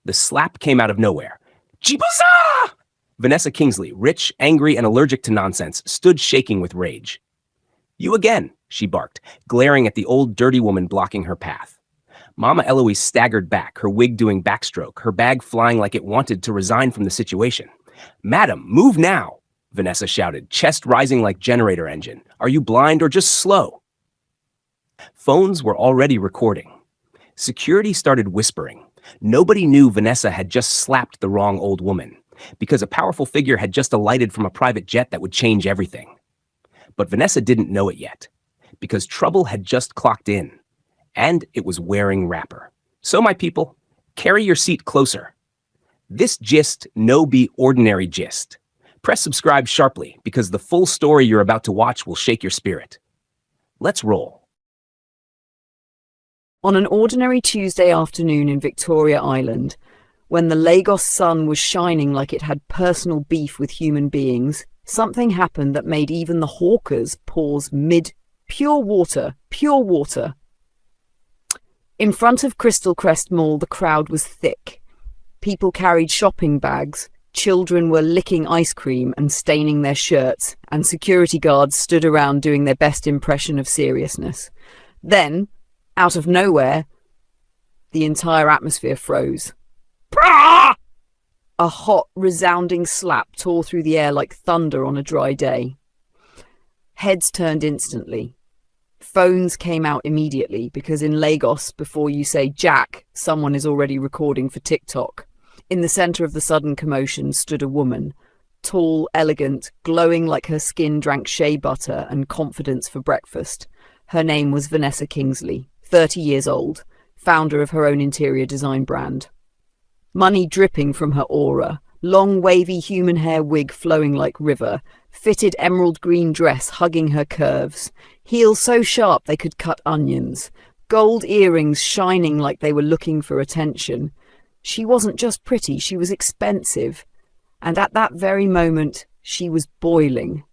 The slap came out of nowhere. Chibuza! Vanessa Kingsley, rich, angry, and allergic to nonsense, stood shaking with rage. You again, she barked, glaring at the old dirty woman blocking her path. Mama Eloise staggered back, her wig doing backstroke, her bag flying like it wanted to resign from the situation. Madam, move now, Vanessa shouted, chest rising like generator engine. Are you blind or just slow? Phones were already recording. Security started whispering. Nobody knew Vanessa had just slapped the wrong old woman, because a powerful figure had just alighted from a private jet that would change everything. But Vanessa didn't know it yet, because trouble had just clocked in, and it was wearing wrapper. So, my people, carry your seat closer. This gist no be ordinary gist. Press subscribe sharply, because the full story you're about to watch will shake your spirit. Let's roll. On an ordinary Tuesday afternoon in Victoria Island, when the Lagos sun was shining like it had personal beef with human beings, something happened that made even the hawkers pause mid pure water. In front of Crystal Crest Mall, the crowd was thick. People carried shopping bags, children were licking ice cream and staining their shirts, and security guards stood around doing their best impression of seriousness. Then, out of nowhere, the entire atmosphere froze. A hot, resounding slap tore through the air like thunder on a dry day. Heads turned instantly. Phones came out immediately, because in Lagos, before you say Jack, someone is already recording for TikTok. In the centre of the sudden commotion stood a woman, tall, elegant, glowing like her skin drank shea butter and confidence for breakfast. Her name was Vanessa Kingsley, 30 years old, founder of her own interior design brand. Money dripping from her aura, long wavy human hair wig flowing like river, fitted emerald green dress hugging her curves, heels so sharp they could cut onions, gold earrings shining like they were looking for attention. She wasn't just pretty, she was expensive. And at that very moment, she was boiling.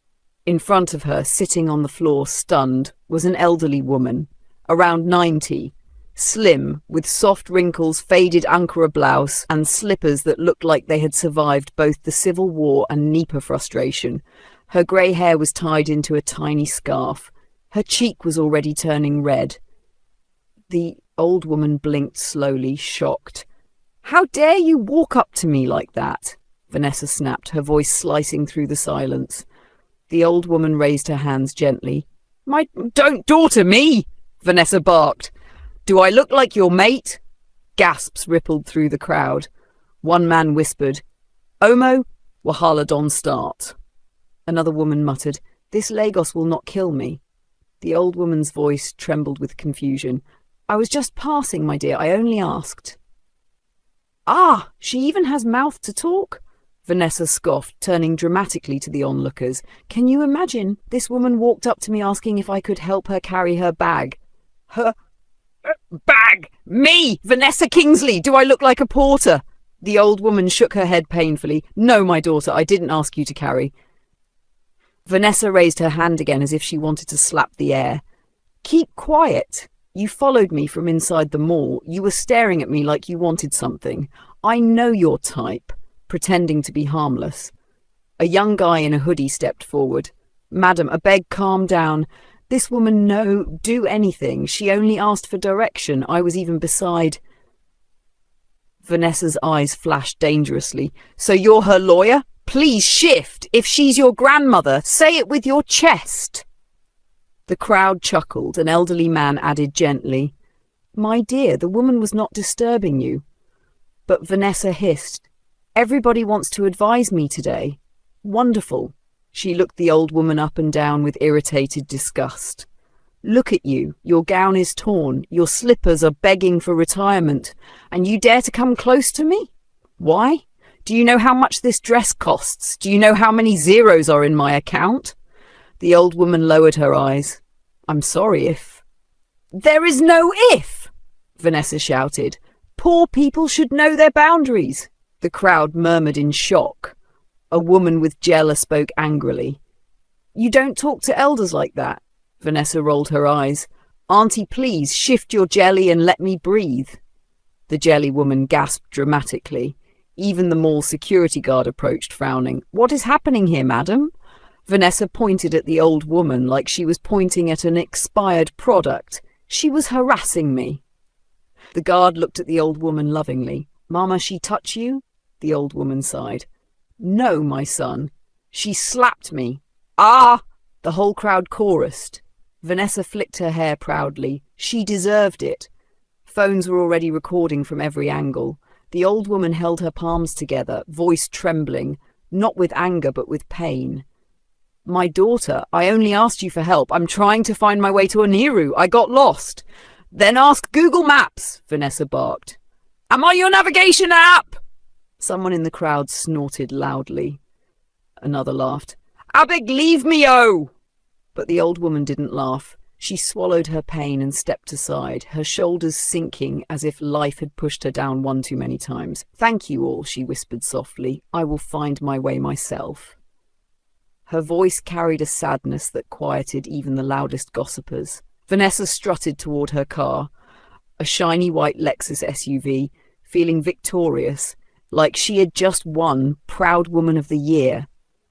In front of her, sitting on the floor, stunned, was an elderly woman, around 90, slim, with soft wrinkles, faded Ankara blouse, and slippers that looked like they had survived both the Civil War and Nipah frustration. Her grey hair was tied into a tiny scarf. Her cheek was already turning red. The old woman blinked slowly, shocked. "How dare you walk up to me like that?" Vanessa snapped, her voice slicing through the silence. The old woman raised her hands gently. Don't daughter me!" Vanessa barked. "Do I look like your mate?" Gasps rippled through the crowd. One man whispered, "Omo, Wahala don't start." Another woman muttered, "This Lagos will not kill me." The old woman's voice trembled with confusion. "I was just passing, my dear. I only asked." "Ah, she even has mouth to talk?" Vanessa scoffed, turning dramatically to the onlookers. "Can you imagine? This woman walked up to me asking if I could help her carry her bag." "Her bag? Me, Vanessa Kingsley? Do I look like a porter?" The old woman shook her head painfully. "No, my daughter, I didn't ask you to carry." Vanessa raised her hand again as if she wanted to slap the air. "Keep quiet. You followed me from inside the mall. You were staring at me like you wanted something. I know your type," pretending to be harmless. A young guy in a hoodie stepped forward. "Madam, I beg, calm down. This woman, no, do anything. She only asked for direction. I was even beside..." Vanessa's eyes flashed dangerously. "So you're her lawyer? Please shift. If she's your grandmother, say it with your chest." The crowd chuckled. An elderly man added gently, "My dear, the woman was not disturbing you." But Vanessa hissed, "Everybody wants to advise me today." "Wonderful." She looked the old woman up and down with irritated disgust. "Look at you. Your gown is torn. Your slippers are begging for retirement. And you dare to come close to me? Why? Do you know how much this dress costs? Do you know how many zeros are in my account?" The old woman lowered her eyes. "I'm sorry if..." "There is no if!" Vanessa shouted. "Poor people should know their boundaries." The crowd murmured in shock. A woman with jella spoke angrily. "You don't talk to elders like that." Vanessa rolled her eyes. "Auntie, please, shift your jelly and let me breathe." The The jelly woman gasped dramatically. Even the mall security guard approached, frowning. "What is happening here, madam?" Vanessa pointed at the old woman like she was pointing at an expired product. "She was harassing me." The guard looked at the old woman lovingly. "Mama, she touch you?" The old woman sighed. "No, my son. She slapped me." "Ah!" The whole crowd chorused. Vanessa flicked her hair proudly. She deserved it. Phones were already recording from every angle. The old woman held her palms together, voice trembling, not with anger but with pain. "My daughter, I only asked you for help. I'm trying to find my way to Oniru. I got lost." "Then ask Google Maps," Vanessa barked. "Am I your navigation app?" Someone in the crowd snorted loudly. Another laughed. "Abig, leave me, oh!" But the old woman didn't laugh. She swallowed her pain and stepped aside, her shoulders sinking as if life had pushed her down one too many times. "Thank you all," she whispered softly. "I will find my way myself." Her voice carried a sadness that quieted even the loudest gossipers. Vanessa strutted toward her car, a shiny white Lexus SUV, feeling victorious, like she had just won Proud Woman of the Year.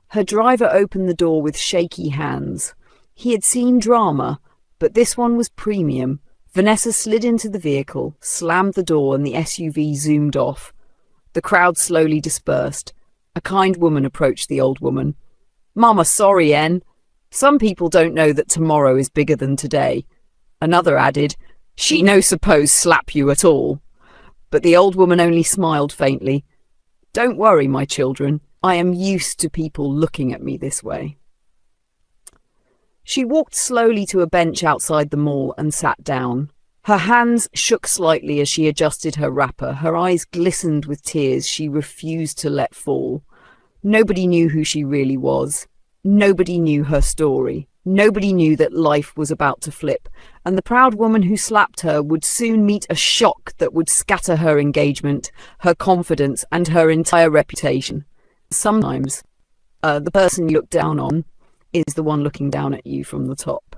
Her driver opened the door with shaky hands. He had seen drama, but this one was premium. Vanessa slid into the vehicle, slammed the door, and the SUV zoomed off. The crowd slowly dispersed. A kind woman approached the old woman. "Mama, sorry, En. Some people don't know that tomorrow is bigger than today." Another added, "She no suppose slap you at all." But the old woman only smiled faintly. "Don't worry, my children. I am used to people looking at me this way." She walked slowly to a bench outside the mall and sat down. Her hands shook slightly as she adjusted her wrapper. Her eyes glistened with tears she refused to let fall. Nobody knew who she really was. Nobody knew her story. Nobody knew that life was about to flip, and the proud woman who slapped her would soon meet a shock that would scatter her engagement, her confidence, and her entire reputation. Sometimes, the person you look down on is the one looking down at you from the top.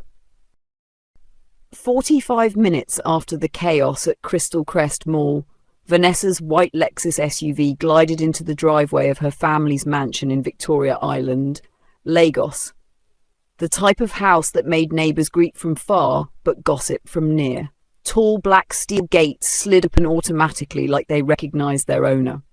45 minutes after the chaos at Crystal Crest Mall, Vanessa's white Lexus SUV glided into the driveway of her family's mansion in Victoria Island, Lagos. The type of house that made neighbours greet from far but gossip from near. Tall black steel gates slid open automatically like they recognised their owner.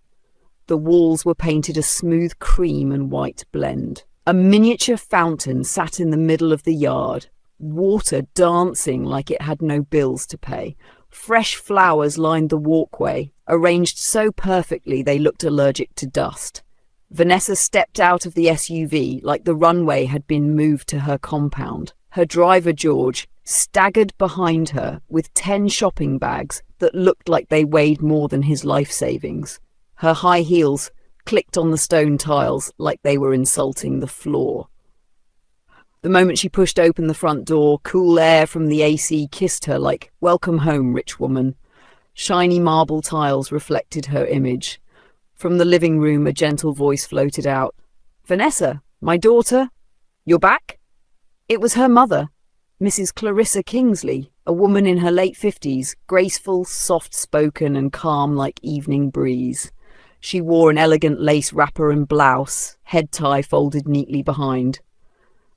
The walls were painted a smooth cream and white blend. A miniature fountain sat in the middle of the yard, water dancing like it had no bills to pay. Fresh flowers lined the walkway, arranged so perfectly they looked allergic to dust. Vanessa stepped out of the SUV like the runway had been moved to her compound. Her driver, George, staggered behind her with 10 shopping bags that looked like they weighed more than his life savings. Her high heels clicked on the stone tiles like they were insulting the floor. The moment she pushed open the front door, cool air from the AC kissed her like, "Welcome home, rich woman." Shiny marble tiles reflected her image. From the living room, a gentle voice floated out. "Vanessa, my daughter, you're back?" It was her mother, Mrs. Clarissa Kingsley, a woman in her late 50s, graceful, soft-spoken and calm like evening breeze. She wore an elegant lace wrapper and blouse, head tie folded neatly behind.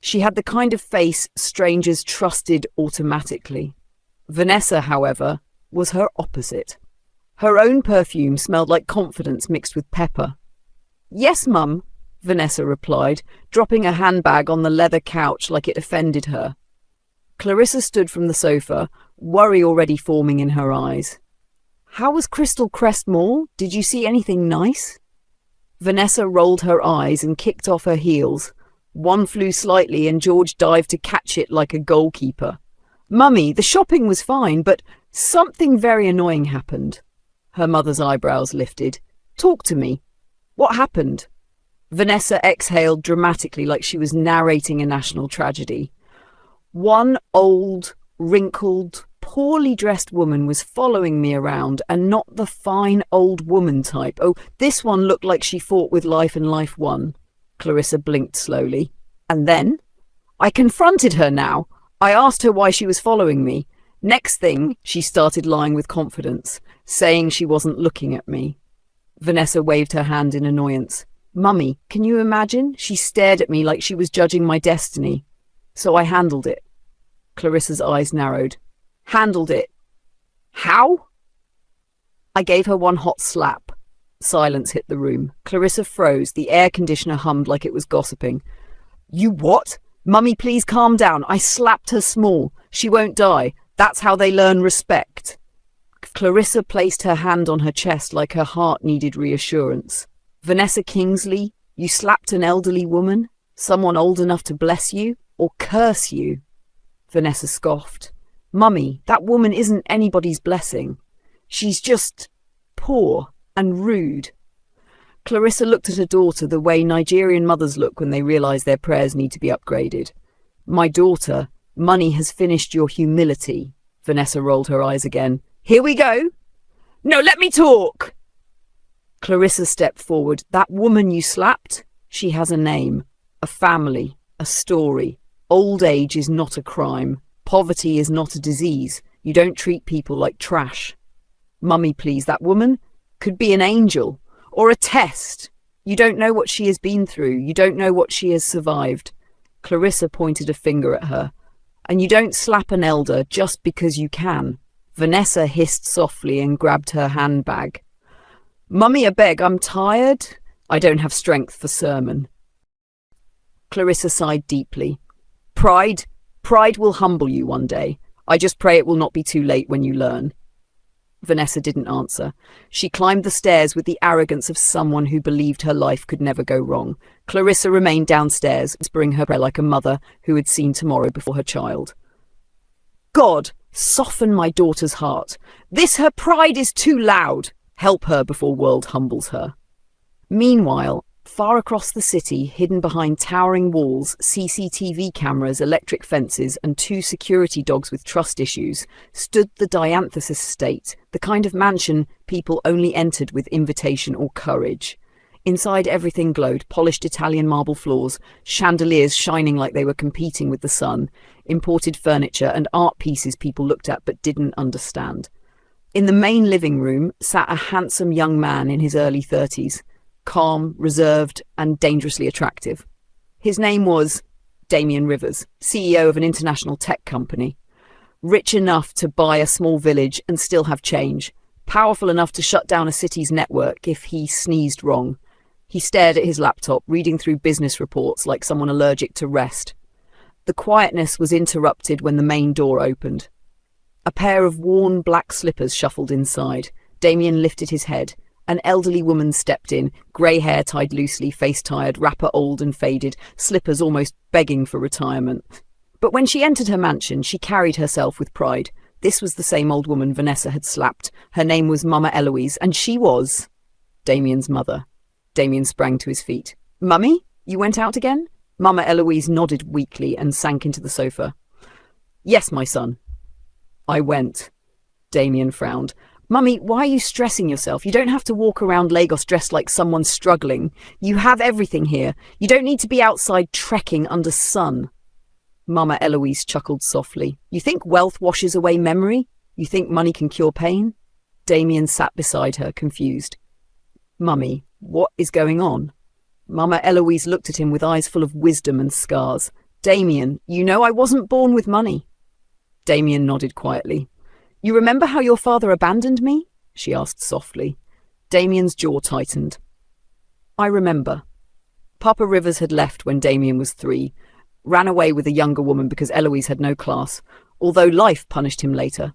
She had the kind of face strangers trusted automatically. Vanessa, however, was her opposite. Her own perfume smelled like confidence mixed with pepper. "Yes, Mum," Vanessa replied, dropping a handbag on the leather couch like it offended her. Clarissa stood from the sofa, worry already forming in her eyes. "How was Crystal Crest Mall? Did you see anything nice?" Vanessa rolled her eyes and kicked off her heels. One flew slightly and George dived to catch it like a goalkeeper. "Mummy, the shopping was fine, but something very annoying happened." Her mother's eyebrows lifted. "Talk to me. What happened?" Vanessa exhaled dramatically like she was narrating a national tragedy. "One old, wrinkled, poorly dressed woman was following me around, and not the fine old woman type. Oh, this one looked like she fought with life and life won." Clarissa blinked slowly. "And then?" "I confronted her now. I asked her why she was following me. Next thing, she started lying with confidence, saying she wasn't looking at me. Vanessa waved her hand in annoyance. Mummy, can you imagine? She stared at me like she was judging my destiny. So I handled it. Clarissa's eyes narrowed. Handled it? How? I gave her one hot slap. Silence hit the room. Clarissa froze. The air conditioner hummed like it was gossiping. You what? Mummy, please calm down. I slapped her small. She won't die. That's how they learn respect. Clarissa placed her hand on her chest like her heart needed reassurance. Vanessa Kingsley, you slapped an elderly woman? Someone old enough to bless you or curse you? Vanessa scoffed. Mummy, that woman isn't anybody's blessing. She's just poor and rude. Clarissa looked at her daughter the way Nigerian mothers look when they realize their prayers need to be upgraded. My daughter, money has finished your humility. Vanessa rolled her eyes again. Here we go. No, let me talk. Clarissa stepped forward. That woman you slapped, she has a name, a family, a story. Old age is not a crime. Poverty is not a disease. You don't treat people like trash. Mummy, please, that woman could be an angel or a test. You don't know what she has been through. You don't know what she has survived. Clarissa pointed a finger at her. And you don't slap an elder just because you can. Vanessa hissed softly and grabbed her handbag. Mummy, I beg, I'm tired. I don't have strength for sermon. Clarissa sighed deeply. Pride will humble you one day. I just pray it will not be too late when you learn. Vanessa didn't answer. She climbed the stairs with the arrogance of someone who believed her life could never go wrong. Clarissa remained downstairs, whispering her prayer like a mother who had seen tomorrow before her child. God, soften my daughter's heart. This her pride is too loud. Help her before world humbles her. Meanwhile, far across the city, hidden behind towering walls, CCTV cameras, electric fences, and 2 security dogs with trust issues, stood the Dianthus estate, the kind of mansion people only entered with invitation or courage. Inside, everything glowed, polished Italian marble floors, chandeliers shining like they were competing with the sun, imported furniture and art pieces people looked at but didn't understand. In the main living room sat a handsome young man in his early 30s. Calm, reserved, and dangerously attractive. His name was Damien Rivers, CEO of an international tech company. Rich enough to buy a small village and still have change. Powerful enough to shut down a city's network if he sneezed wrong. He stared at his laptop, reading through business reports like someone allergic to rest. The quietness was interrupted when the main door opened. A pair of worn black slippers shuffled inside. Damien lifted his head. An elderly woman stepped in, grey hair tied loosely, face tired, wrapper old and faded, slippers almost begging for retirement. But when she entered her mansion, she carried herself with pride. This was the same old woman Vanessa had slapped. Her name was Mama Eloise, and she was Damien's mother. Damien sprang to his feet. Mummy, you went out again? Mama Eloise nodded weakly and sank into the sofa. Yes, my son. I went. Damien frowned. Mummy, why are you stressing yourself? You don't have to walk around Lagos dressed like someone struggling. You have everything here. You don't need to be outside trekking under sun. Mama Eloise chuckled softly. You think wealth washes away memory? You think money can cure pain? Damien sat beside her, confused. Mummy, what is going on? Mama Eloise looked at him with eyes full of wisdom and scars. Damien, you know I wasn't born with money. Damien nodded quietly. You remember how your father abandoned me? She asked softly. Damien's jaw tightened. I remember. Papa Rivers had left when Damien was 3, ran away with a younger woman because Eloise had no class, although life punished him later.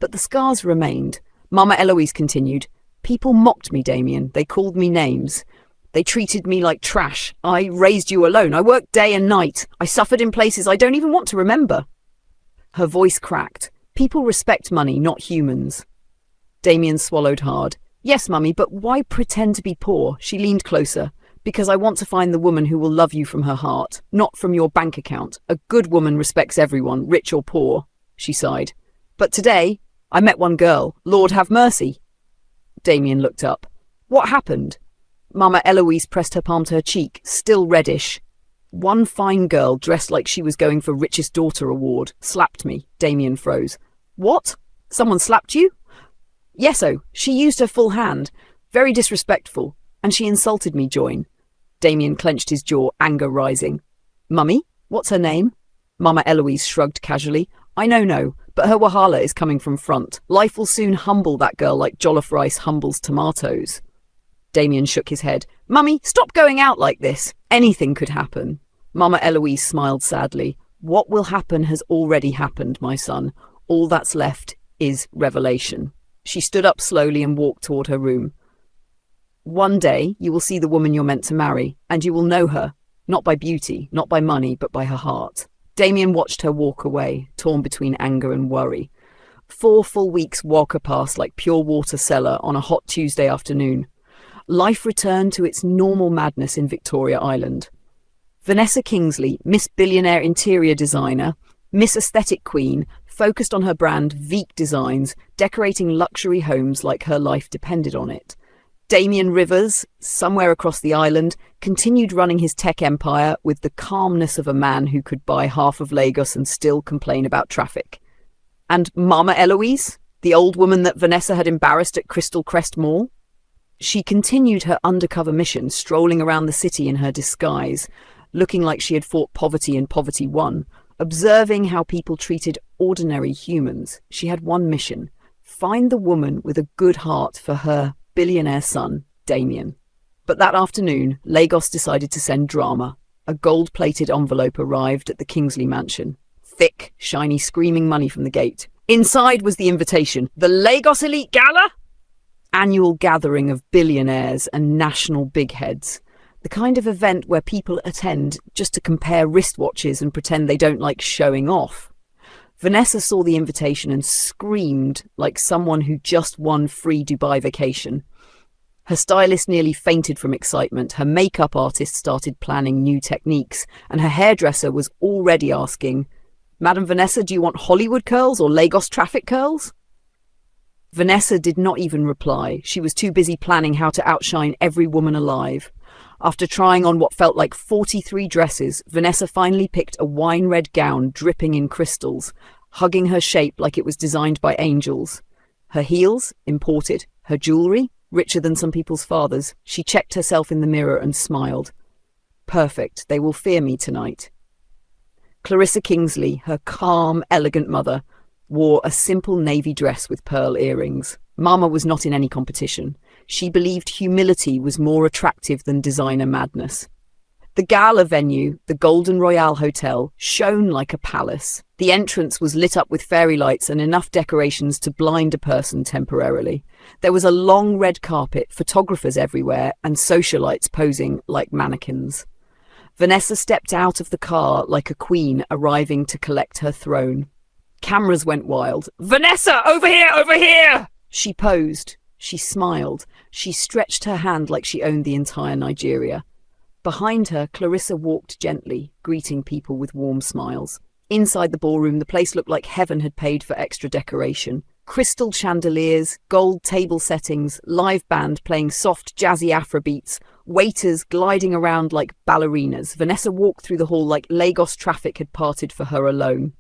But the scars remained. Mama Eloise continued. People mocked me, Damien. They called me names. They treated me like trash. I raised you alone. I worked day and night. I suffered in places I don't even want to remember. Her voice cracked. People respect money, not humans. Damien swallowed hard. Yes, Mummy, but why pretend to be poor? She leaned closer. Because I want to find the woman who will love you from her heart, not from your bank account. A good woman respects everyone, rich or poor, she sighed. But today, I met one girl. Lord have mercy. Damien looked up. What happened? Mama Eloise pressed her palm to her cheek, still reddish. One fine girl, dressed like she was going for Richest Daughter award, slapped me. Damien froze. What? Someone slapped you? Yeso, she used her full hand. Very disrespectful. And she insulted me, Join. Damien clenched his jaw, anger rising. Mummy? What's her name? Mama Eloise shrugged casually. I know, but her wahala is coming from front. Life will soon humble that girl like jollof rice humbles tomatoes. Damien shook his head. Mummy, stop going out like this. Anything could happen. Mama Eloise smiled sadly. What will happen has already happened, my son. All that's left is revelation. She stood up slowly and walked toward her room. One day you will see the woman you're meant to marry, and you will know her, not by beauty, not by money, but by her heart. Damien watched her walk away, torn between anger and worry. 4 full weeks walk her past like pure water cellar on a hot Tuesday afternoon. Life returned to its normal madness in Victoria Island. Vanessa Kingsley, Miss Billionaire Interior Designer, Miss Aesthetic Queen, focused on her brand Veek Designs, decorating luxury homes like her life depended on it. Damien Rivers, somewhere across the island, continued running his tech empire with the calmness of a man who could buy half of Lagos and still complain about traffic. And Mama Eloise, the old woman that Vanessa had embarrassed at Crystal Crest Mall? She continued her undercover mission, strolling around the city in her disguise, looking like she had fought poverty and poverty won, observing how people treated ordinary humans. She had one mission: find the woman with a good heart for her billionaire son, Damien. But that afternoon, Lagos decided to send drama. A gold-plated envelope arrived at the Kingsley mansion. Thick, shiny, screaming money from the gate. Inside was the invitation. The Lagos Elite Gala? Annual gathering of billionaires and national big heads. The kind of event where people attend just to compare wristwatches and pretend they don't like showing off. Vanessa saw the invitation and screamed like someone who just won free Dubai vacation. Her stylist nearly fainted from excitement. Her makeup artist started planning new techniques, and her hairdresser was already asking, Madam Vanessa, do you want Hollywood curls or Lagos traffic curls? Vanessa did not even reply. She was too busy planning how to outshine every woman alive. After trying on what felt like 43 dresses, Vanessa finally picked a wine-red gown dripping in crystals, hugging her shape like it was designed by angels. Her heels, imported. Her jewellery, richer than some people's fathers. She checked herself in the mirror and smiled. Perfect, they will fear me tonight. Clarissa Kingsley, her calm, elegant mother, wore a simple navy dress with pearl earrings. Mama was not in any competition. She believed humility was more attractive than designer madness. The gala venue, the Golden Royale Hotel, shone like a palace. The entrance was lit up with fairy lights and enough decorations to blind a person temporarily. There was a long red carpet, photographers everywhere, and socialites posing like mannequins. Vanessa stepped out of the car like a queen arriving to collect her throne. Cameras went wild. Vanessa, over here, over here! She posed. She smiled. She stretched her hand like she owned the entire Nigeria. Behind her, Clarissa walked gently, greeting people with warm smiles. Inside the ballroom, the place looked like heaven had paid for extra decoration. Crystal chandeliers, gold table settings, live band playing soft, jazzy Afrobeats, waiters gliding around like ballerinas. Vanessa walked through the hall like Lagos traffic had parted for her alone.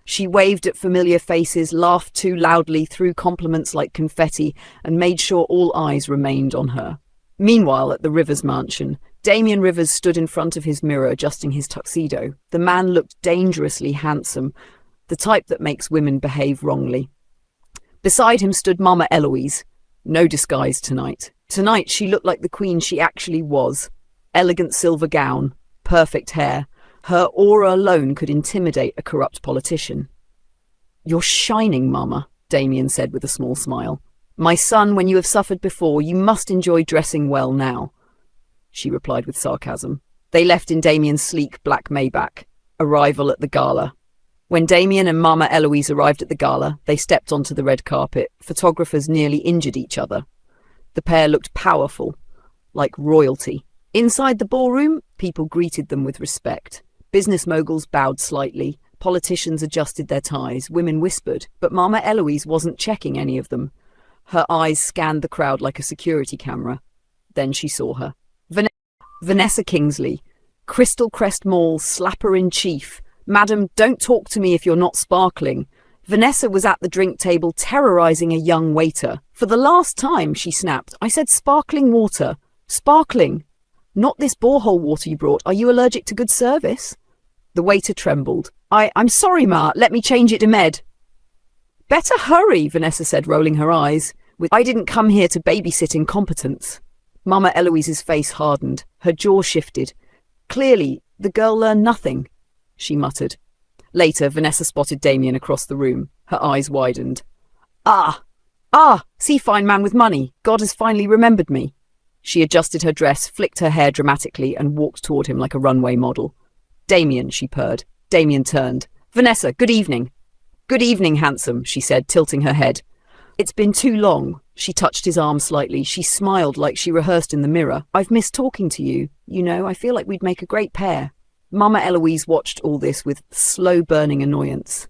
She waved at familiar faces, laughed too loudly, threw compliments like confetti, and made sure all eyes remained on her. Meanwhile, at the Rivers mansion, Damien Rivers stood in front of his mirror adjusting his tuxedo. The man looked dangerously handsome, the type that makes women behave wrongly. Beside him stood Mama Eloise. No disguise tonight. Tonight she looked like the queen she actually was. Elegant silver gown, perfect hair. Her aura alone could intimidate a corrupt politician. You're shining, Mama, Damien said with a small smile. My son, when you have suffered before, you must enjoy dressing well now, she replied with sarcasm. They left in Damien's sleek black Maybach. Arrival at the gala. When Damien and Mama Eloise arrived at the gala, they stepped onto the red carpet. Photographers nearly injured each other. The pair looked powerful, like royalty. Inside the ballroom, people greeted them with respect. Business moguls bowed slightly. Politicians adjusted their ties. Women whispered, but Mama Eloise wasn't checking any of them. Her eyes scanned the crowd like a security camera. Then she saw her. Vanessa Kingsley, Crystal Crest Mall slapper-in-chief. Madam, don't talk to me if you're not sparkling. Vanessa was at the drink table terrorizing a young waiter. For the last time, she snapped. I said sparkling water. Sparkling. Not this borehole water you brought. Are you allergic to good service? The waiter trembled. I'm sorry, Ma. Let me change it to med. Better hurry, Vanessa said, rolling her eyes. I didn't come here to babysit incompetence. Mama Eloise's face hardened. Her jaw shifted. Clearly, the girl learned nothing, she muttered. Later, Vanessa spotted Damien across the room. Her eyes widened. Ah! See, fine man with money. God has finally remembered me. She adjusted her dress, flicked her hair dramatically, and walked toward him like a runway model. Damien, she purred. Damien turned. Vanessa, good evening. Good evening, handsome, she said, tilting her head. It's been too long. She touched his arm slightly. She smiled like she rehearsed in the mirror. I've missed talking to you. You know, I feel like we'd make a great pair. Mama Eloise watched all this with slow-burning annoyance.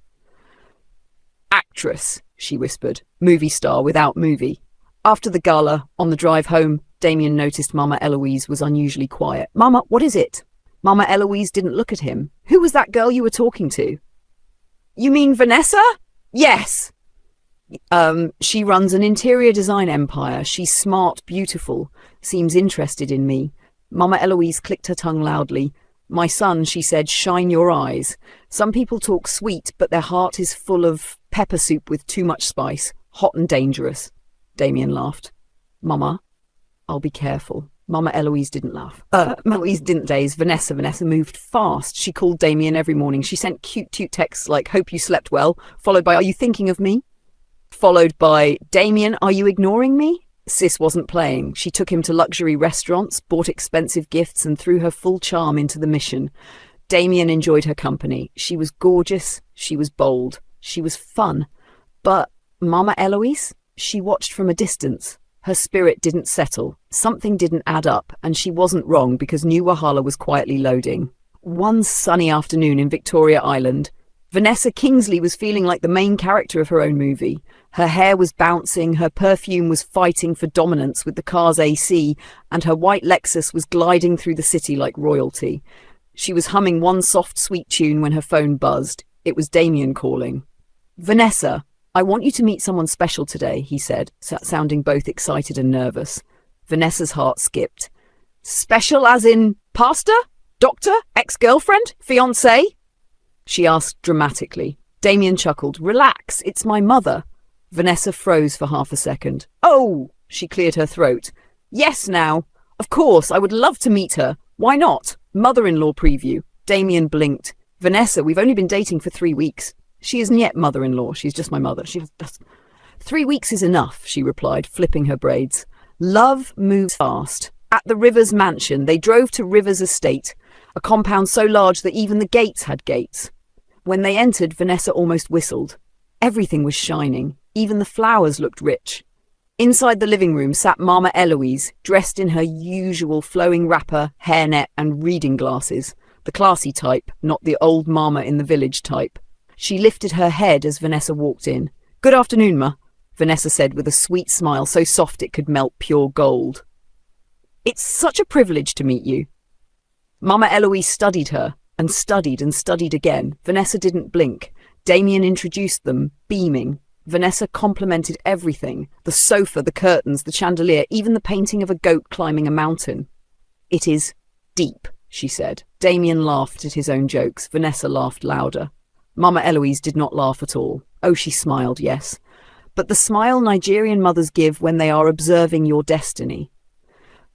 Actress, she whispered. Movie star without movie. After the gala, on the drive home, Damien noticed Mama Eloise was unusually quiet. Mama, what is it? Mama Eloise didn't look at him. Who was that girl you were talking to? You mean Vanessa? Yes. She runs an interior design empire. She's smart, beautiful, seems interested in me. Mama Eloise clicked her tongue loudly. My son, she said, shine your eyes. Some people talk sweet, but their heart is full of pepper soup with too much spice. Hot and dangerous. Damien laughed. Mama, I'll be careful. Mama Eloise didn't laugh. Eloise didn't daze. Vanessa moved fast. She called Damien every morning. She sent cute texts like, hope you slept well, followed by, are you thinking of me? Followed by, Damien, are you ignoring me? Sis wasn't playing. She took him to luxury restaurants, bought expensive gifts, and threw her full charm into the mission. Damien enjoyed her company. She was gorgeous. She was bold. She was fun. But Mama Eloise? She watched from a distance. Her spirit didn't settle. Something didn't add up, and she wasn't wrong because New Wahala was quietly loading. One sunny afternoon in Victoria Island, Vanessa Kingsley was feeling like the main character of her own movie. Her hair was bouncing, her perfume was fighting for dominance with the car's AC, and her white Lexus was gliding through the city like royalty. She was humming one soft, sweet tune when her phone buzzed. It was Damien calling. Vanessa, I want you to meet someone special today, he said, sounding both excited and nervous. Vanessa's heart skipped. Special as in pastor? Doctor? Ex-girlfriend? Fiancé? She asked dramatically. Damien chuckled. Relax, it's my mother. Vanessa froze for half a second. Oh, she cleared her throat. Yes, now. Of course, I would love to meet her. Why not? Mother-in-law preview. Damien blinked. Vanessa, we've only been dating for 3 weeks. She isn't yet mother-in-law. She's just my mother. 3 weeks is enough, she replied, flipping her braids. Love moves fast. At the Rivers mansion, they drove to Rivers estate, a compound so large that even the gates had gates. When they entered, Vanessa almost whistled. Everything was shining. Even the flowers looked rich. Inside the living room sat Mama Eloise, dressed in her usual flowing wrapper, hairnet, and reading glasses. The classy type, not the old mama in the village type. She lifted her head as Vanessa walked in. Good afternoon, Ma, Vanessa said with a sweet smile so soft it could melt pure gold. It's such a privilege to meet you. Mama Eloise studied her, and studied again. Vanessa didn't blink. Damien introduced them, beaming. Vanessa complimented everything. The sofa, the curtains, the chandelier, even the painting of a goat climbing a mountain. It is deep, she said. Damien laughed at his own jokes. Vanessa laughed louder. Mama Eloise did not laugh at all. Oh, she smiled, yes. But the smile Nigerian mothers give when they are observing your destiny.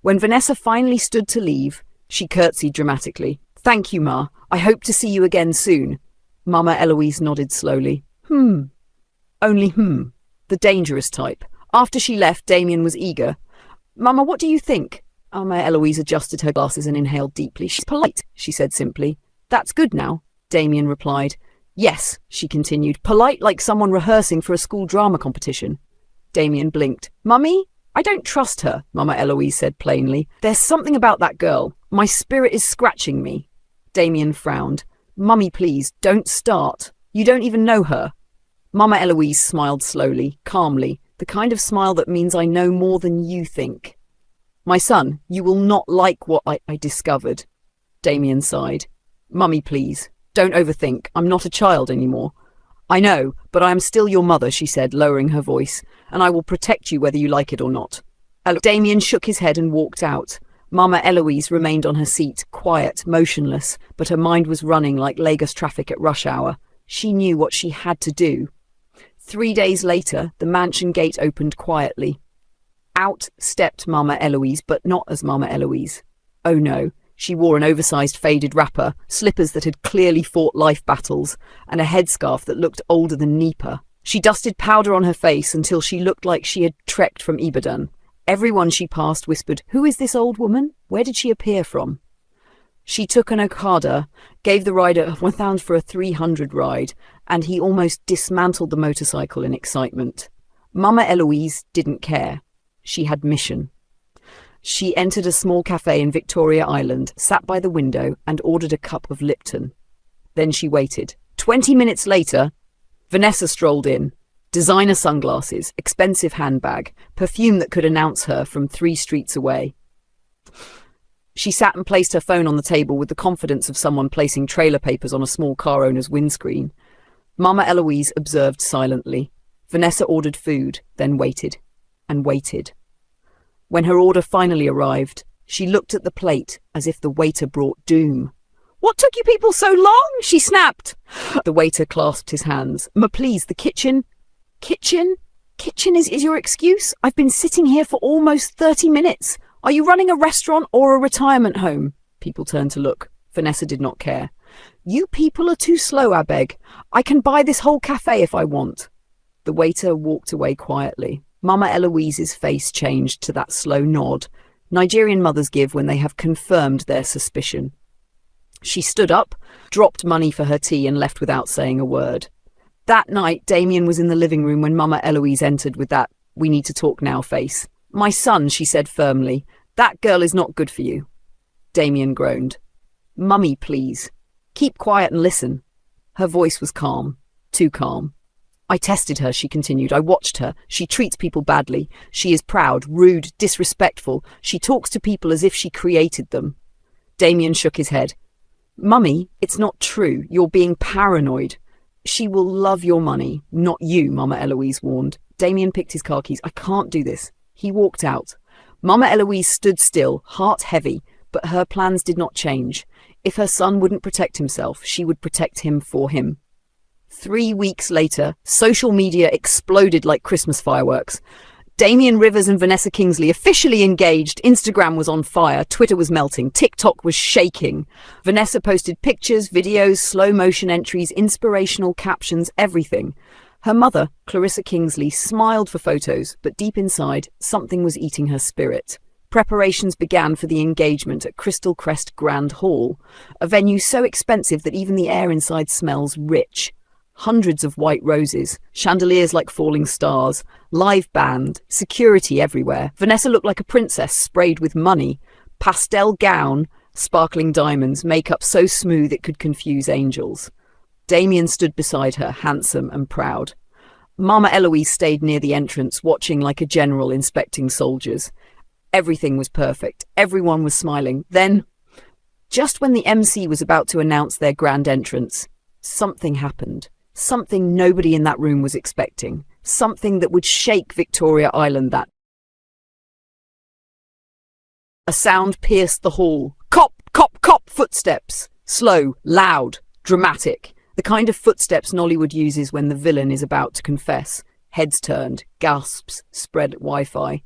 When Vanessa finally stood to leave, she curtsied dramatically. Thank you, Ma. I hope to see you again soon. Mama Eloise nodded slowly. Only the dangerous type. After she left, Damien was eager. Mama, what do you think? Mama Eloise adjusted her glasses and inhaled deeply. She's polite, she said simply. That's good now, Damien replied. Yes, she continued, polite like someone rehearsing for a school drama competition. Damien blinked. Mummy? I don't trust her, Mama Eloise said plainly. There's something about that girl. My spirit is scratching me. Damien frowned. Mummy, please, don't start. You don't even know her. Mama Eloise smiled slowly, calmly, the kind of smile that means I know more than you think. My son, you will not like what I discovered. Damien sighed. Mummy, please, don't overthink. I'm not a child anymore. I know, but I am still your mother, she said, lowering her voice, and I will protect you whether you like it or not. Damien shook his head and walked out. Mama Eloise remained on her seat, quiet, motionless, but her mind was running like Lagos traffic at rush hour. She knew what she had to do. 3 days later, the mansion gate opened quietly. Out stepped Mama Eloise, but not as Mama Eloise. Oh no, she wore an oversized faded wrapper, slippers that had clearly fought life battles, and a headscarf that looked older than Nipah. She dusted powder on her face until she looked like she had trekked from Ibadan. Everyone she passed whispered, "Who is this old woman? Where did she appear from?" She took an Okada, gave the rider £1,000 for a 300 ride, and he almost dismantled the motorcycle in excitement. Mama Eloise didn't care. She had mission. She entered a small cafe in Victoria Island, sat by the window, and ordered a cup of Lipton. Then she waited. 20 minutes later, Vanessa strolled in. Designer sunglasses, expensive handbag, perfume that could announce her from 3 streets away. She sat and placed her phone on the table with the confidence of someone placing trailer papers on a small car owner's windscreen. Mama Eloise observed silently. Vanessa ordered food, then waited and waited. When her order finally arrived, she looked at the plate as if the waiter brought doom. "What took you people so long?" she snapped. The waiter clasped his hands. Please, the kitchen." "Kitchen? Kitchen is your excuse? I've been sitting here for almost 30 minutes. Are you running a restaurant or a retirement home?" People turned to look. Vanessa did not care. "You people are too slow, I beg. I can buy this whole cafe if I want." The waiter walked away quietly. Mama Eloise's face changed to that slow nod Nigerian mothers give when they have confirmed their suspicion. She stood up, dropped money for her tea, and left without saying a word. That night, Damien was in the living room when Mama Eloise entered with that "we need to talk now" face. "My son," she said firmly, "that girl is not good for you." Damien groaned. "Mummy, please. Keep quiet and listen." Her voice was calm, too calm. "I tested her," she continued. "I watched her. She treats people badly. She is proud, rude, disrespectful. She talks to people as if she created them." Damien shook his head. "Mummy, it's not true. You're being paranoid. She will love your money, not you," Mama Eloise warned. Damien picked his car keys. "I can't do this." He walked out. Mama Eloise stood still, heart heavy, but her plans did not change. If her son wouldn't protect himself, she would protect him for him. 3 weeks later, social media exploded like Christmas fireworks. Damien Rivers and Vanessa Kingsley officially engaged. Instagram was on fire. Twitter was melting. TikTok was shaking. Vanessa posted pictures, videos, slow motion entries, inspirational captions, everything. Her mother, Clarissa Kingsley, smiled for photos, but deep inside, something was eating her spirit. Preparations began for the engagement at Crystal Crest Grand Hall, a venue so expensive that even the air inside smells rich. Hundreds of white roses, chandeliers like falling stars, live band, security everywhere. Vanessa looked like a princess sprayed with money. Pastel gown, sparkling diamonds, makeup so smooth it could confuse angels. Damien stood beside her, handsome and proud. Mama Eloise stayed near the entrance, watching like a general inspecting soldiers. Everything was perfect. Everyone was smiling. Then, just when the MC was about to announce their grand entrance, something happened. Something nobody in that room was expecting. Something that would shake Victoria Island that. A sound pierced the hall. Cop, cop, cop footsteps. Slow, loud, dramatic. The kind of footsteps Nollywood uses when the villain is about to confess. Heads turned, gasps spread Wi-Fi.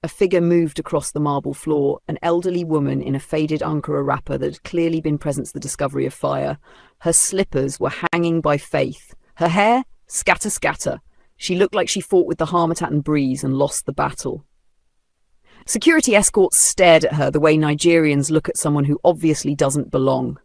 A figure moved across the marble floor, an elderly woman in a faded Ankara wrapper that had clearly been present at the discovery of fire. Her slippers were hanging by faith. Her hair, scatter, scatter. She looked like she fought with the Harmattan breeze and lost the battle. Security escorts stared at her the way Nigerians look at someone who obviously doesn't belong.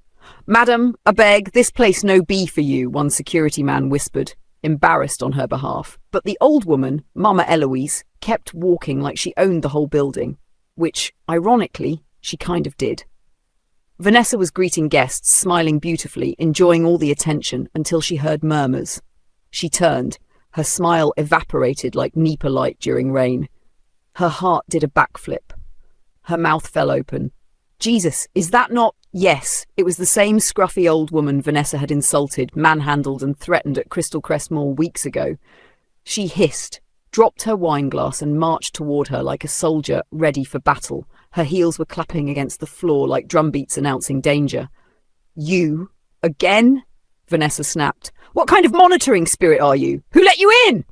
"Madam, I beg, this place no be for you," one security man whispered, embarrassed on her behalf. But the old woman, Mama Eloise, kept walking like she owned the whole building, which, ironically, she kind of did. Vanessa was greeting guests, smiling beautifully, enjoying all the attention, until she heard murmurs. She turned. Her smile evaporated like Nipah light during rain. Her heart did a backflip. Her mouth fell open. "Jesus, is that not..." Yes, it was the same scruffy old woman Vanessa had insulted, manhandled and threatened at Crystal Crest Mall weeks ago. She hissed, dropped her wine glass and marched toward her like a soldier ready for battle. Her heels were clapping against the floor like drumbeats announcing danger. You? Again? Vanessa snapped. What kind of monitoring spirit are you? Who let you in?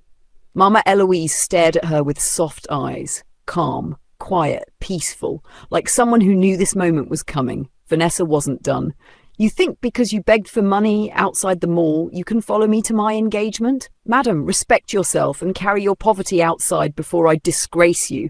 Mama Eloise stared at her with soft eyes, calm, quiet, peaceful, like someone who knew this moment was coming. Vanessa wasn't done. You think because you begged for money outside the mall, you can follow me to my engagement? Madam, respect yourself and carry your poverty outside before I disgrace you.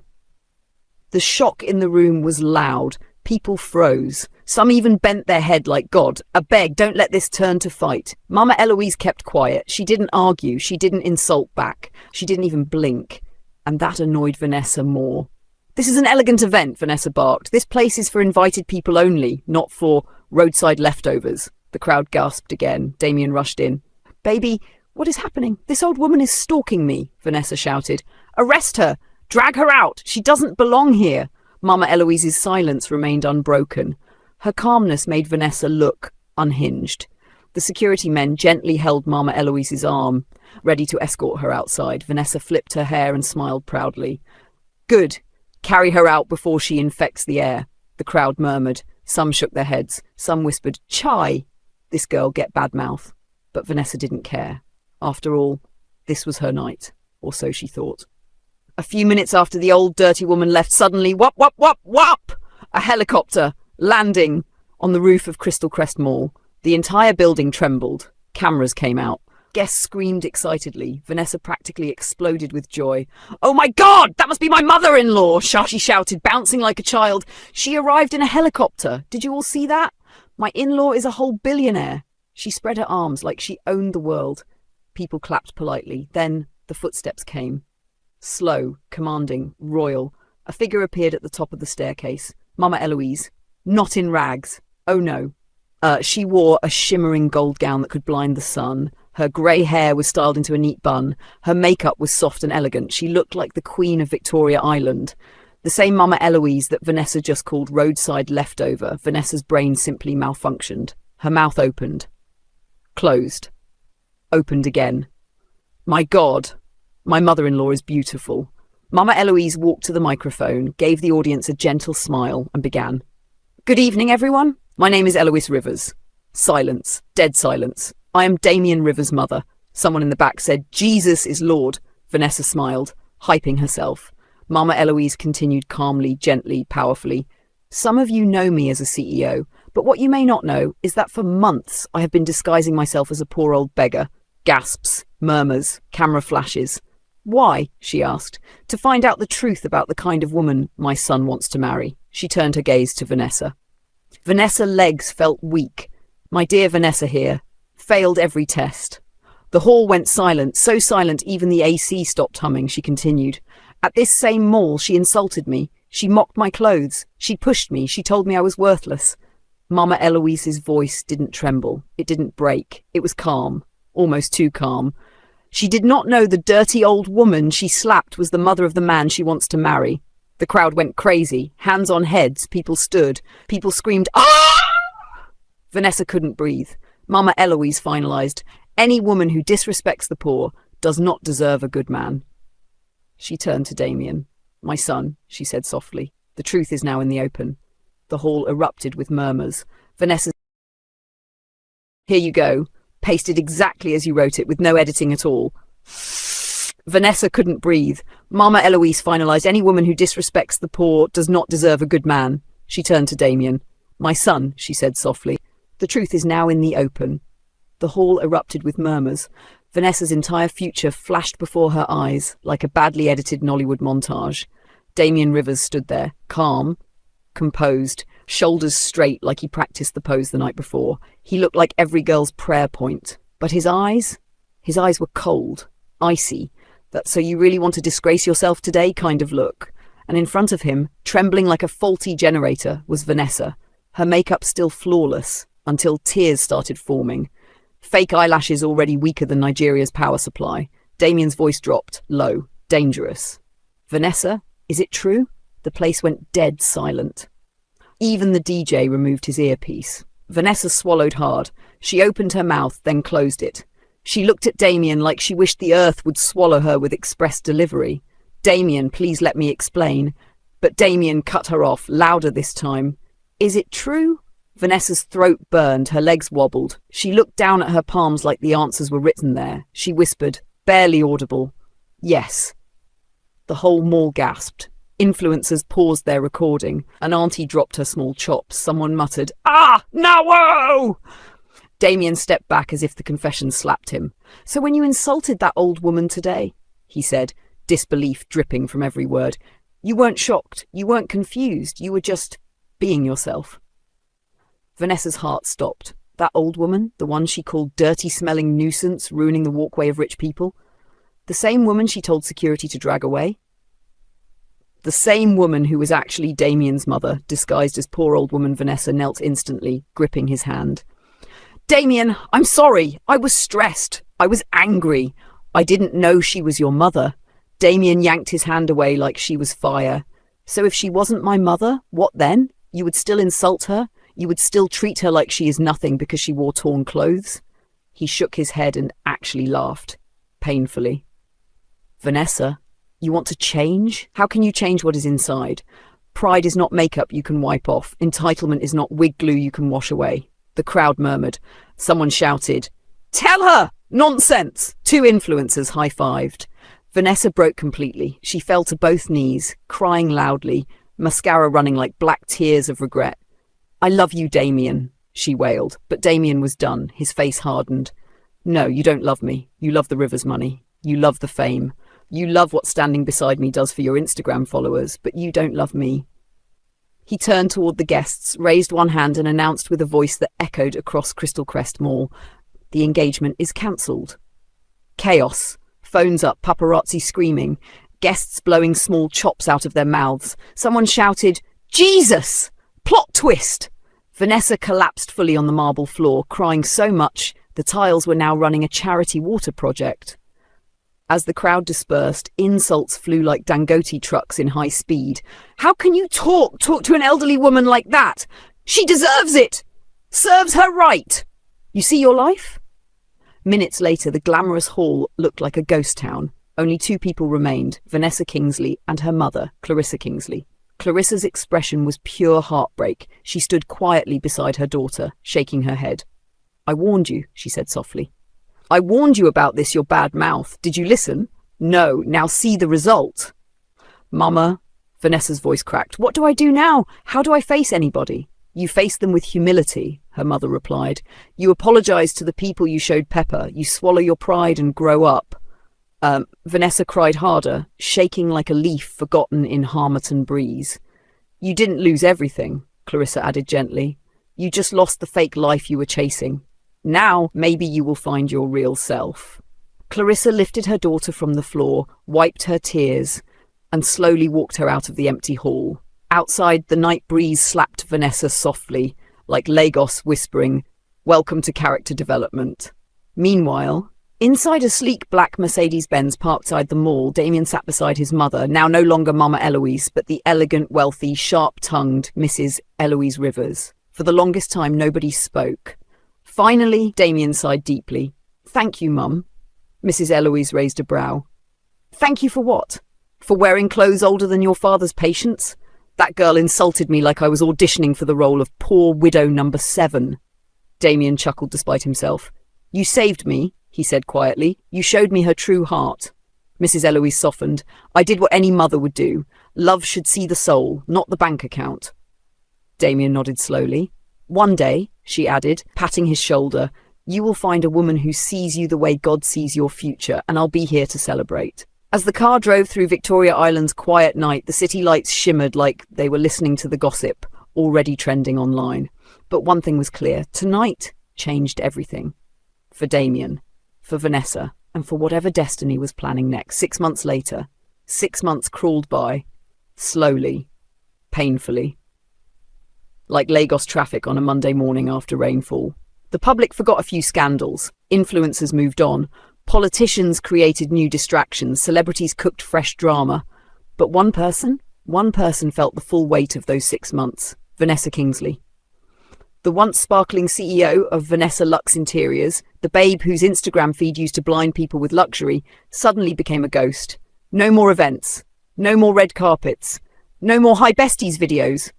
The shock in the room was loud. People froze. Some even bent their head like, God, I beg, don't let this turn to fight. Mama Eloise kept quiet. She didn't argue. She didn't insult back. She didn't even blink. And that annoyed Vanessa more. This is an elegant event, Vanessa barked. This place is for invited people only, not for roadside leftovers. The crowd gasped again. Damien rushed in. Baby, what is happening? This old woman is stalking me, Vanessa shouted. Arrest her! Drag her out! She doesn't belong here! Mama Eloise's silence remained unbroken. Her calmness made Vanessa look unhinged. The security men gently held Mama Eloise's arm, ready to escort her outside. Vanessa flipped her hair and smiled proudly. Good. Carry her out before she infects the air. The crowd murmured. Some shook their heads. Some whispered, Chai! This girl get bad mouth. But Vanessa didn't care. After all, this was her night. Or so she thought. A few minutes after the old dirty woman left, suddenly, whop, whop, whop, whop! A helicopter landing on the roof of Crystal Crest Mall. The entire building trembled. Cameras came out. Guests screamed excitedly. Vanessa practically exploded with joy. Oh my God! That must be my mother-in-law! She shouted, bouncing like a child. She arrived in a helicopter. Did you all see that? My in-law is a whole billionaire. She spread her arms like she owned the world. People clapped politely. Then the footsteps came. Slow, commanding, royal. A figure appeared at the top of the staircase. Mama Eloise. Not in rags. Oh no. She wore a shimmering gold gown that could blind the sun. Her grey hair was styled into a neat bun. Her makeup was soft and elegant. She looked like the Queen of Victoria Island. The same Mama Eloise that Vanessa just called roadside leftover. Vanessa's brain simply malfunctioned. Her mouth opened. Closed. Opened again. My God. My mother-in-law is beautiful. Mama Eloise walked to the microphone, gave the audience a gentle smile, and began. Good evening, everyone. My name is Eloise Rivers. Silence. Dead silence. I am Damien Rivers' mother. Someone in the back said, Jesus is Lord. Vanessa smiled, hyping herself. Mama Eloise continued calmly, gently, powerfully. Some of you know me as a CEO, but what you may not know is that for months I have been disguising myself as a poor old beggar. Gasps, murmurs, camera flashes. Why? She asked. To find out the truth about the kind of woman my son wants to marry. She turned her gaze to Vanessa. Vanessa's legs felt weak. My dear Vanessa here. Failed every test. The hall went silent, so silent even the AC stopped humming, she continued. At this same mall, she insulted me. She mocked my clothes. She pushed me. She told me I was worthless. Mama Eloise's voice didn't tremble. It didn't break. It was calm. Almost too calm. She did not know the dirty old woman she slapped was the mother of the man she wants to marry. The crowd went crazy. Hands on heads. People stood. People screamed, ah! Vanessa couldn't breathe. Mama Eloise finalized, any woman who disrespects the poor does not deserve a good man. She turned to Damien. My son, she said softly, the truth is now in the open. The hall erupted with murmurs. Vanessa, here you go, pasted exactly as you wrote it with no editing at all. Vanessa couldn't breathe. Mama Eloise finalized, any woman who disrespects the poor does not deserve a good man. She turned to Damien. My son, she said softly. The truth is now in the open. The hall erupted with murmurs. Vanessa's entire future flashed before her eyes like a badly edited Nollywood montage. Damien Rivers stood there, calm, composed, shoulders straight like he practiced the pose the night before. He looked like every girl's prayer point. But his eyes were cold, icy, that so you really want to disgrace yourself today kind of look. And in front of him, trembling like a faulty generator, was Vanessa, her makeup still flawless, until tears started forming. Fake eyelashes already weaker than Nigeria's power supply. Damien's voice dropped, low, dangerous. Vanessa, is it true? The place went dead silent. Even the DJ removed his earpiece. Vanessa swallowed hard. She opened her mouth, then closed it. She looked at Damien like she wished the earth would swallow her with express delivery. "Damien, please let me explain." But Damien cut her off, louder this time. "Is it true?" Vanessa's throat burned, her legs wobbled. She looked down at her palms like the answers were written there. She whispered, barely audible, "Yes." The whole mall gasped. Influencers paused their recording. An auntie dropped her small chops. Someone muttered, "Ah, no!" Damien stepped back as if the confession slapped him. "So when you insulted that old woman today," he said, disbelief dripping from every word, "you weren't shocked, you weren't confused, you were just being yourself." Vanessa's heart stopped. That old woman, the one she called dirty-smelling nuisance, ruining the walkway of rich people, the same woman she told security to drag away, the same woman who was actually Damien's mother, disguised as poor old woman Vanessa, knelt instantly, gripping his hand. "Damien, I'm sorry. I was stressed. I was angry. I didn't know she was your mother." Damien yanked his hand away like she was fire. "So if she wasn't my mother, what then? You would still insult her? You would still treat her like she is nothing because she wore torn clothes?" He shook his head and actually laughed, painfully. "Vanessa, you want to change? How can you change what is inside? Pride is not makeup you can wipe off. Entitlement is not wig glue you can wash away." The crowd murmured. Someone shouted, "Tell her! Nonsense!" Two influencers high-fived. Vanessa broke completely. She fell to both knees, crying loudly, mascara running like black tears of regret. "I love you, Damien," she wailed. But Damien was done. His face hardened. "No, you don't love me. You love the River's money. You love the fame. You love what standing beside me does for your Instagram followers, but you don't love me." He turned toward the guests, raised one hand and announced with a voice that echoed across Crystal Crest Mall, "The engagement is cancelled." Chaos. Phones up, paparazzi screaming, guests blowing small chops out of their mouths. Someone shouted, "Jesus! Plot twist!" Vanessa collapsed fully on the marble floor, crying so much the tiles were now running a charity water project. As the crowd dispersed, insults flew like Dangote trucks in high speed. "How can you talk to an elderly woman like that? She deserves it! Serves her right! You see your life?" Minutes later, the glamorous hall looked like a ghost town. Only two people remained, Vanessa Kingsley and her mother, Clarissa Kingsley. Clarissa's expression was pure heartbreak. She stood quietly beside her daughter, shaking her head. "I warned you," she said softly. "I warned you about this, your bad mouth. Did you listen? No, now see the result." "Mama," Vanessa's voice cracked, "what do I do now? How do I face anybody?" "You face them with humility," her mother replied. "You apologize to the people you showed pepper. You swallow your pride and grow up." Vanessa cried harder, shaking like a leaf forgotten in Harmattan breeze. "You didn't lose everything," Clarissa added gently. "You just lost the fake life you were chasing. Now, maybe you will find your real self." Clarissa lifted her daughter from the floor, wiped her tears, and slowly walked her out of the empty hall. Outside, the night breeze slapped Vanessa softly, like Lagos whispering, "Welcome to character development." Meanwhile, inside a sleek black Mercedes-Benz parked outside the mall, Damien sat beside his mother, now no longer Mama Eloise, but the elegant, wealthy, sharp-tongued Mrs. Eloise Rivers. For the longest time, nobody spoke. Finally, Damien sighed deeply. "Thank you, Mum." Mrs. Eloise raised a brow. "Thank you for what? For wearing clothes older than your father's patients? That girl insulted me like I was auditioning for the role of poor widow number 7. Damien chuckled despite himself. "You saved me," he said quietly. "You showed me her true heart." Mrs. Eloise softened. "I did what any mother would do. Love should see the soul, not the bank account." Damien nodded slowly. "One day," she added, patting his shoulder, "you will find a woman who sees you the way God sees your future, and I'll be here to celebrate." As the car drove through Victoria Island's quiet night, the city lights shimmered like they were listening to the gossip, already trending online. But one thing was clear. Tonight changed everything. For Damien, for Vanessa, and for whatever destiny was planning next. 6 months later, 6 months crawled by, slowly, painfully, like Lagos traffic on a Monday morning after rainfall. The public forgot a few scandals. Influencers moved on. Politicians created new distractions. Celebrities cooked fresh drama. But one person felt the full weight of those 6 months. Vanessa Kingsley. The once sparkling CEO of Vanessa Luxe Interiors, the babe whose Instagram feed used to blind people with luxury, suddenly became a ghost. No more events. No more red carpets. No more Hi Besties videos.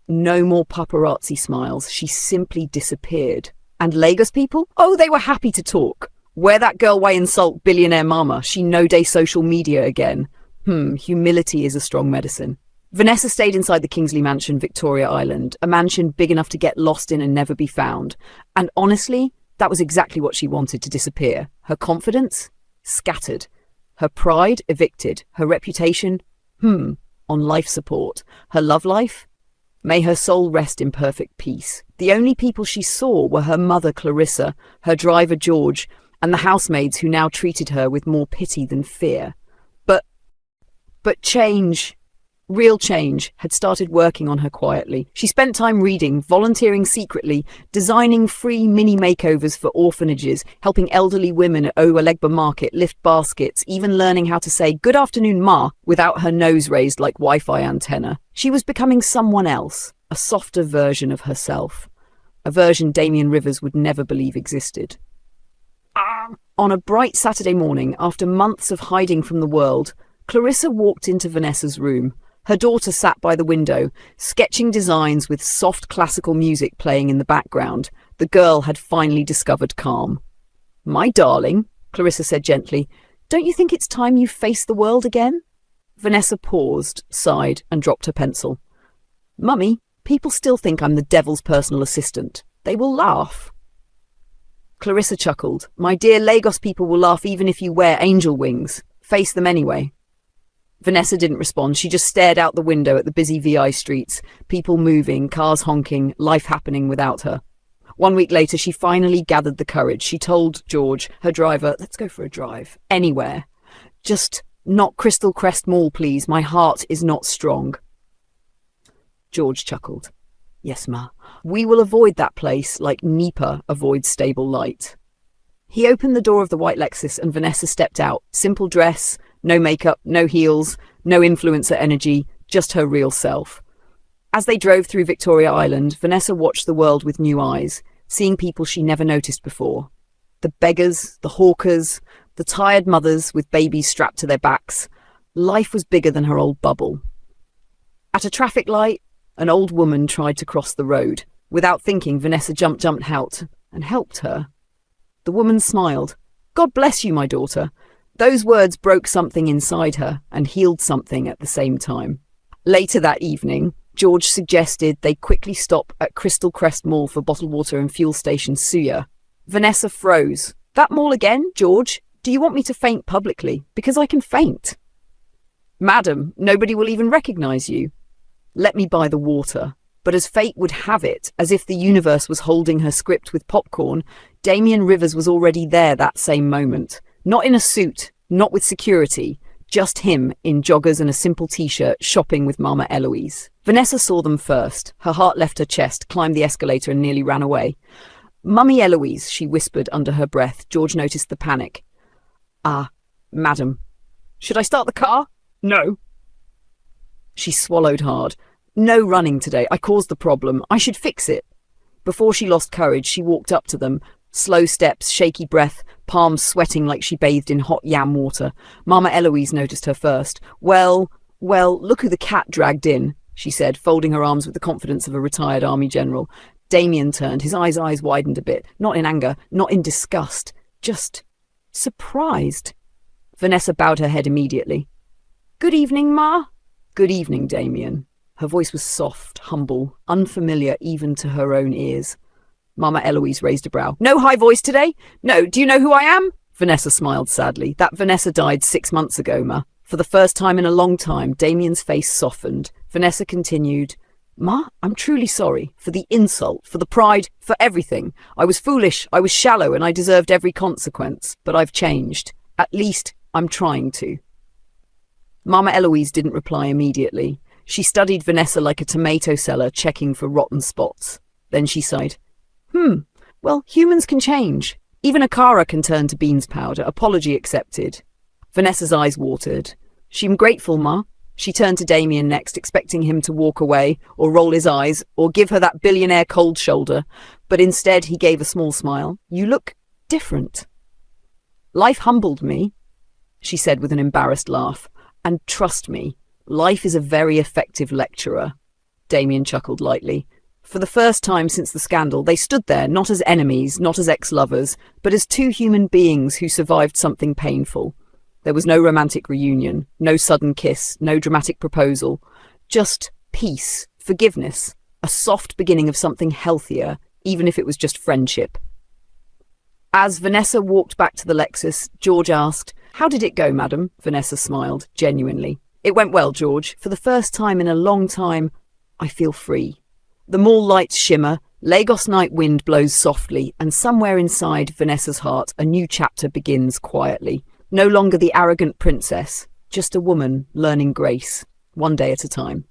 No more paparazzi smiles. She simply disappeared. And Lagos people? Oh, they were happy to talk. Where that girl way insult billionaire mama, she no-day social media again. Humility is a strong medicine. Vanessa stayed inside the Kingsley Mansion, Victoria Island, a mansion big enough to get lost in and never be found. And honestly, that was exactly what she wanted: to disappear. Her confidence? Scattered. Her pride? Evicted. Her reputation? On life support. Her love life? May her soul rest in perfect peace. The only people she saw were her mother, Clarissa, her driver, George, and the housemaids who now treated her with more pity than fear. But change, real change, had started working on her quietly. She spent time reading, volunteering secretly, designing free mini makeovers for orphanages, helping elderly women at Owalegba Market lift baskets, even learning how to say "Good afternoon, Ma" without her nose raised like Wi-Fi antenna. She was becoming someone else, a softer version of herself, a version Damien Rivers would never believe existed. On a bright Saturday morning, after months of hiding from the world, Clarissa walked into Vanessa's room. Her daughter sat by the window, sketching designs with soft classical music playing in the background. The girl had finally discovered calm. "My darling," Clarissa said gently, "don't you think it's time you face the world again?" Vanessa paused, sighed, and dropped her pencil. "Mummy, people still think I'm the devil's personal assistant. They will laugh." Clarissa chuckled. "My dear, Lagos people will laugh even if you wear angel wings. Face them anyway." Vanessa didn't respond. She just stared out the window at the busy VI streets, people moving, cars honking, life happening without her. 1 week later, she finally gathered the courage. She told George, her driver, "Let's go for a drive. Anywhere. Just not Crystal Crest Mall, please. My heart is not strong." George chuckled. "Yes, Ma. We will avoid that place like Nipa avoids stable light." He opened the door of the white Lexus and Vanessa stepped out. Simple dress, no makeup, no heels, no influencer energy, just her real self. As they drove through Victoria Island, Vanessa watched the world with new eyes, seeing people she never noticed before. The beggars, the hawkers, the tired mothers with babies strapped to their backs. Life was bigger than her old bubble. At a traffic light, an old woman tried to cross the road. Without thinking, Vanessa jumped out and helped her. The woman smiled. "God bless you, my daughter." Those words broke something inside her and healed something at the same time. Later that evening, George suggested they quickly stop at Crystal Crest Mall for bottled water and fuel station Suya. Vanessa froze. "That mall again, George? Do you want me to faint publicly? Because I can faint." "Madam, nobody will even recognize you." "Let me buy the water." But as fate would have it, as if the universe was holding her script with popcorn, Damien Rivers was already there that same moment. Not in a suit, not with security, just him in joggers and a simple t-shirt shopping with Mama Eloise. Vanessa saw them first. Her heart left her chest, climbed the escalator and nearly ran away. "Mummy Eloise," she whispered under her breath. George noticed the panic. "Ah, madam. Should I start the car?" "No." She swallowed hard. "No running today. I caused the problem. I should fix it." Before she lost courage, she walked up to them. Slow steps, shaky breath, palms sweating like she bathed in hot yam water. Mama Eloise noticed her first. Well, look who the cat dragged in," she said, folding her arms with the confidence of a retired army general. Damien turned. His eyes widened a bit. Not in anger, not in disgust, just surprised. Vanessa bowed her head immediately. "Good evening, Ma." "Good evening, Damien." Her voice was soft, humble, unfamiliar even to her own ears. Mama Eloise raised a brow. "No high voice today? No, do you know who I am?" Vanessa smiled sadly. "That Vanessa died 6 months ago, Ma." For the first time in a long time, Damien's face softened. Vanessa continued, "Ma, I'm truly sorry. For the insult, for the pride, for everything. I was foolish, I was shallow, and I deserved every consequence. But I've changed. At least I'm trying to." Mama Eloise didn't reply immediately. She studied Vanessa like a tomato seller checking for rotten spots. Then she sighed. Well, humans can change. Even a Kara can turn to beans powder. Apology accepted." Vanessa's eyes watered. "I'm grateful, Ma. She turned to Damien next, expecting him to walk away, or roll his eyes, or give her that billionaire cold shoulder. But instead he gave a small smile. "You look different." "Life humbled me," she said with an embarrassed laugh. "And trust me, life is a very effective lecturer." Damien chuckled lightly. For the first time since the scandal, they stood there, not as enemies, not as ex-lovers, but as two human beings who survived something painful. There was no romantic reunion, no sudden kiss, no dramatic proposal. Just peace, forgiveness, a soft beginning of something healthier, even if it was just friendship. As Vanessa walked back to the Lexus, George asked, "How did it go, madam?" Vanessa smiled, genuinely. "It went well, George. For the first time in a long time, I feel free." The mall lights shimmer, Lagos night wind blows softly, and somewhere inside Vanessa's heart, a new chapter begins quietly. No longer the arrogant princess, just a woman learning grace, one day at a time.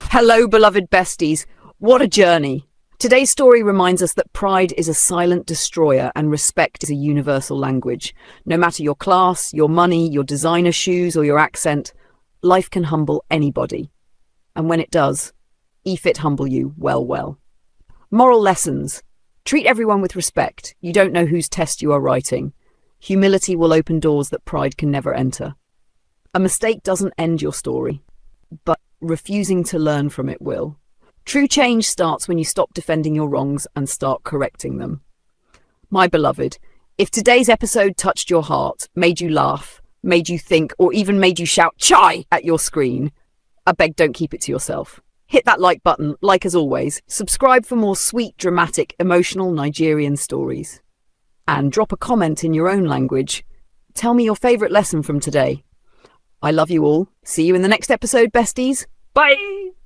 Hello, beloved besties. What a journey. Today's story reminds us that pride is a silent destroyer and respect is a universal language. No matter your class, your money, your designer shoes, or your accent, life can humble anybody. And when it does, if it humble you, well. Moral lessons. Treat everyone with respect. You don't know whose test you are writing. Humility will open doors that pride can never enter. A mistake doesn't end your story, but refusing to learn from it will. True change starts when you stop defending your wrongs and start correcting them. My beloved, if today's episode touched your heart, made you laugh, made you think, or even made you shout "Chai" at your screen, I beg don't keep it to yourself. Hit that like button, like as always. Subscribe for more sweet, dramatic, emotional Nigerian stories. And drop a comment in your own language. Tell me your favourite lesson from today. I love you all. See you in the next episode, besties. Bye!